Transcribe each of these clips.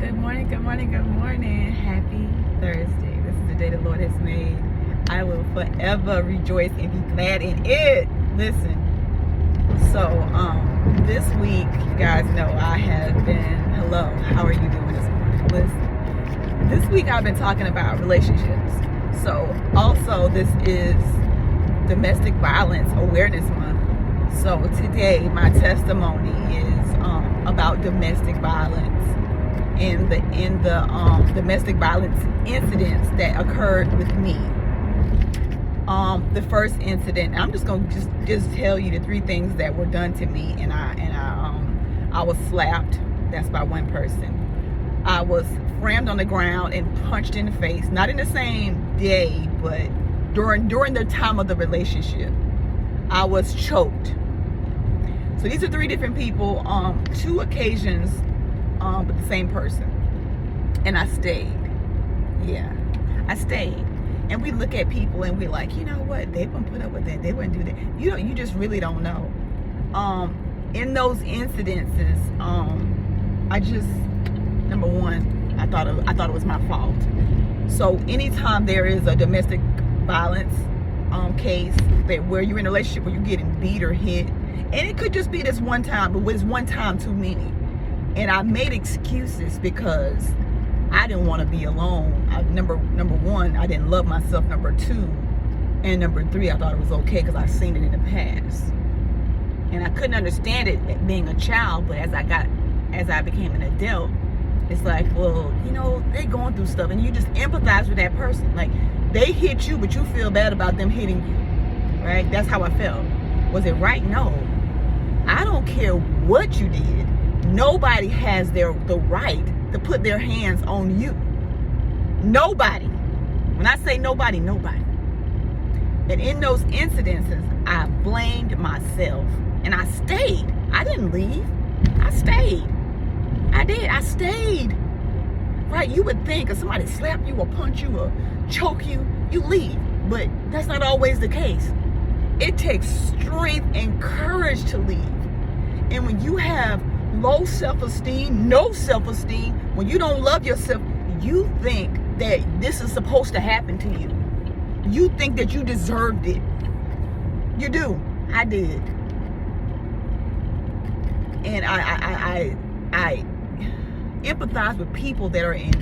Good morning, good morning, good morning. Happy Thursday. This is the day the Lord has made. I will forever rejoice and be glad in it. Listen, so this week, you guys know I have been, hello, how are you doing this morning? Listen, this week I've been talking about relationships. So also this is Domestic Violence Awareness Month. So today my testimony is about domestic violence and the domestic violence incidents that occurred with me. The first incident, I'm just gonna just tell you the three things that were done to me, and I was slapped. That's by one person. I was rammed on the ground and punched in the face. Not in the same day, but during the time of the relationship. I was choked. So these are three different people, two occasions, with the same person. And I stayed. Yeah, I stayed. And we look at people and we're like, you know what? They wouldn't put up with that. They wouldn't do that. You just really don't know. In those incidences, I just, number one, I thought it was my fault. So anytime there is a domestic violence case where you're in a relationship where you're getting beat or hit, and it could just be this one time, but it's one time too many. And I made excuses because I didn't want to be alone. Number one, I didn't love myself. Number two, and number three, I thought it was okay because I've seen it in the past. And I couldn't understand it being a child, but as I became an adult, it's like, well, you know, they're going through stuff, and you just empathize with that person. Like, they hit you, but you feel bad about them hitting you, right? That's how I felt. Was it right? No. I don't care what you did. Nobody has the right to put their hands on you. Nobody. When I say nobody, nobody. And in those incidences, I blamed myself. And I stayed. I didn't leave. I stayed. I did. I stayed. Right? You would think if somebody slapped you or punch you or choke you, you leave. But that's not always the case. It takes strength and courage to leave. And when you have low self-esteem, no self-esteem, when you don't love yourself, you think that this is supposed to happen to you. You think that you deserved it. You do. I did. And I empathize with people that are in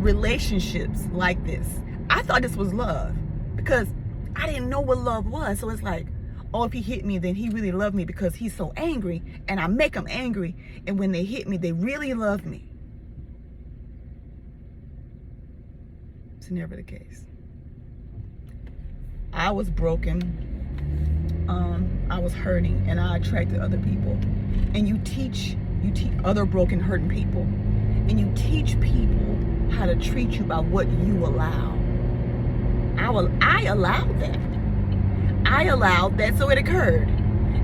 relationships like this. I thought this was love because I didn't know what love was. So it's like, oh, if he hit me, then he really loved me because he's so angry, and I make him angry, and when they hit me, they really love me. It's never the case. I was broken. I was hurting, and I attracted other people. And you teach other broken, hurting people, and you teach people how to treat you by what you allow. I allowed that. I allowed that, so it occurred.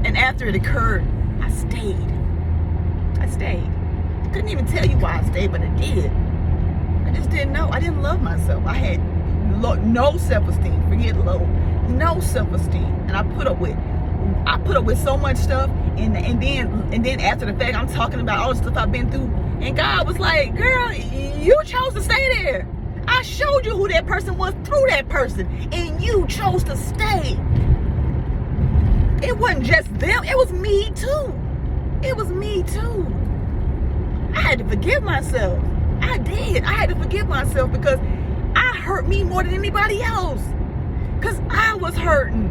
And after it occurred, I stayed. I couldn't even tell you why I stayed, but I did. I just didn't know. I didn't love myself. I had no self-esteem. Forget low. No self-esteem. And I put up with so much stuff, and then after the fact, I'm talking about all the stuff I've been through, and God was like, girl, you chose to stay there. I showed you who that person was through that person, and you chose to stay. It wasn't just them, it was me too. It was me too. I had to forgive myself. I did. I had to forgive myself because I hurt me more than anybody else. Because I was hurting.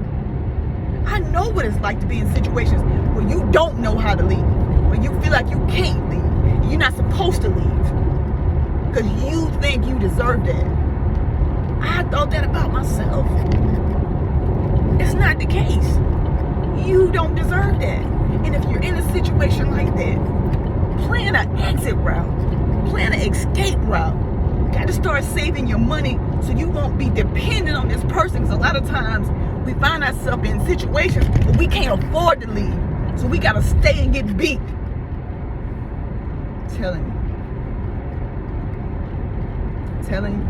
I know what it's like to be in situations where you don't know how to leave, where you feel like you can't leave, and you're not supposed to leave because you think you deserve that. I thought that about myself. It's not the case. You don't deserve that. And if you're in a situation like that, plan an exit route, plan an escape route. You got to start saving your money so you won't be dependent on this person, because a lot of times we find ourselves in situations where we can't afford to leave, so we got to stay and get beat. Telling you,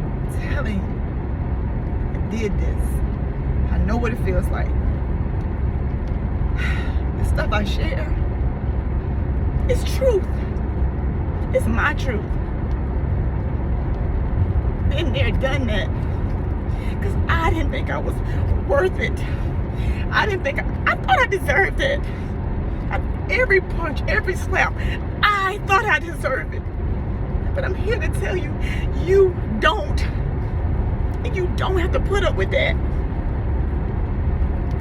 I did this. I know what it feels like. The stuff I share, it's truth. It's my truth. Been there, done that. Because I didn't think I was worth it. I thought I deserved it. Every punch, every slap, I thought I deserved it. But I'm here to tell you, you don't. And you don't have to put up with that.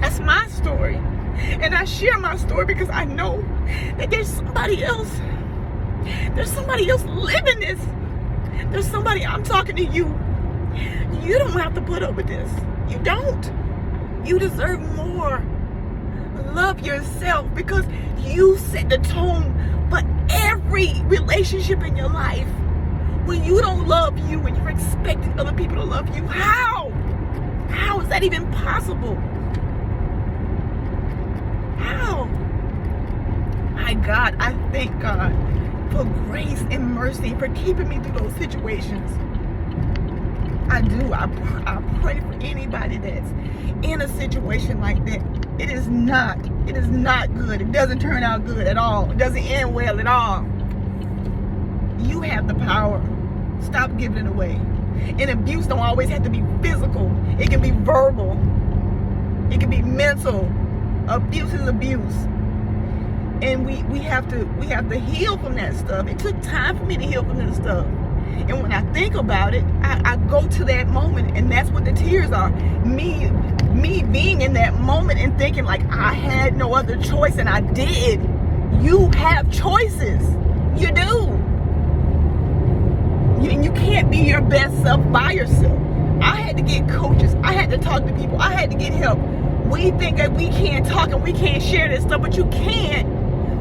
That's my story. And I share my story because I know that there's somebody else. There's somebody else living this. There's somebody, I'm talking to you. You don't have to put up with this. You don't. You deserve more. Love yourself because you set the tone for every relationship in your life. When you don't love you and you're expecting other people to love you, how? How is that even possible? How? My God, I thank God for grace and mercy for keeping me through those situations. I do. I pray for anybody that's in a situation like that. It is not good. It doesn't turn out good at all. It doesn't end well at all. You have the power. Stop giving it away. And abuse don't always have to be physical. It can be verbal. It can be mental. Abuse is abuse. And we have to heal from that stuff. It took time for me to heal from that stuff. And when I think about it, I go to that moment, and that's what the tears are. Me being in that moment and thinking like I had no other choice, and I did. You have choices. You do. And you can't be your best self by yourself. I had to get coaches. I had to talk to people. I had to get help. We think that we can't talk and we can't share this stuff, but you can.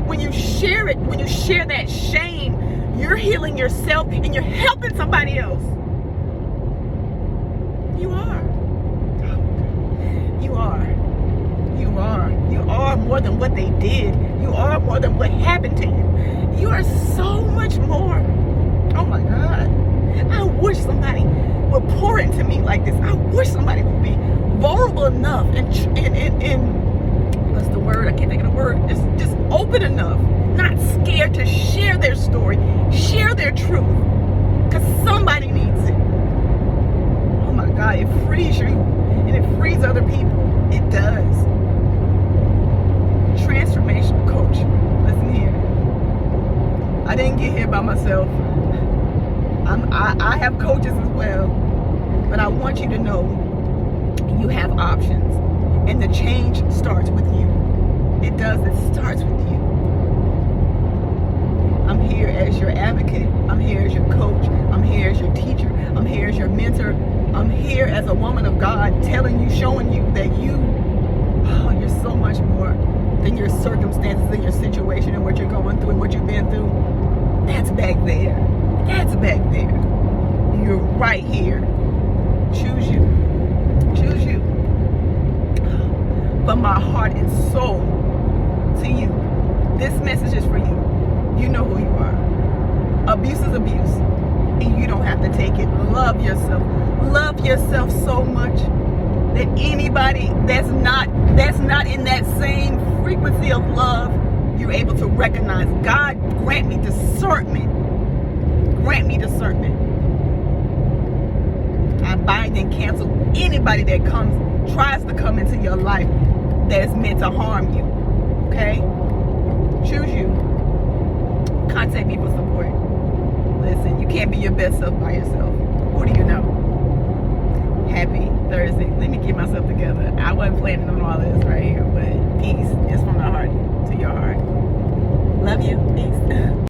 When you share it, when you share that shame, you're healing yourself and you're helping somebody else. You are. You are. You are. You are more than what they did. You are more than what happened to you. You are so much more. Oh my God. I wish somebody would pour into me like this. I wish somebody would be vulnerable enough and what's the word? I can't think of the word. Just open enough, not scared to share their story, share their truth, because somebody needs it. Oh my God, it frees you and it frees other people. It does. Transformational coach. Listen here. I didn't get here by myself. I have coaches as well, but I want you to know you have options, and the change starts with you. It does. It starts with you. I'm here as your advocate. I'm here as your coach. I'm here as your teacher. I'm here as your mentor. I'm here as a woman of God, telling you, showing you that you're so much more than your circumstances and your situation and what you're going through and what you've been through. That's back there. That's back there. You're right here. Choose you. Choose you. From my heart and soul to you, this message is for you. You know who you are. Abuse is abuse, and you don't have to take it. Love yourself. Love yourself so much that anybody that's not in that same frequency of love, you're able to recognize. God, grant me discernment. Grant me discernment. I bind and cancel anybody that tries to come into your life that is meant to harm you. Okay? Choose you. Contact me for support. Listen, you can't be your best self by yourself. Who do you know? Happy Thursday. Let me get myself together. I wasn't planning on all this right here, but peace.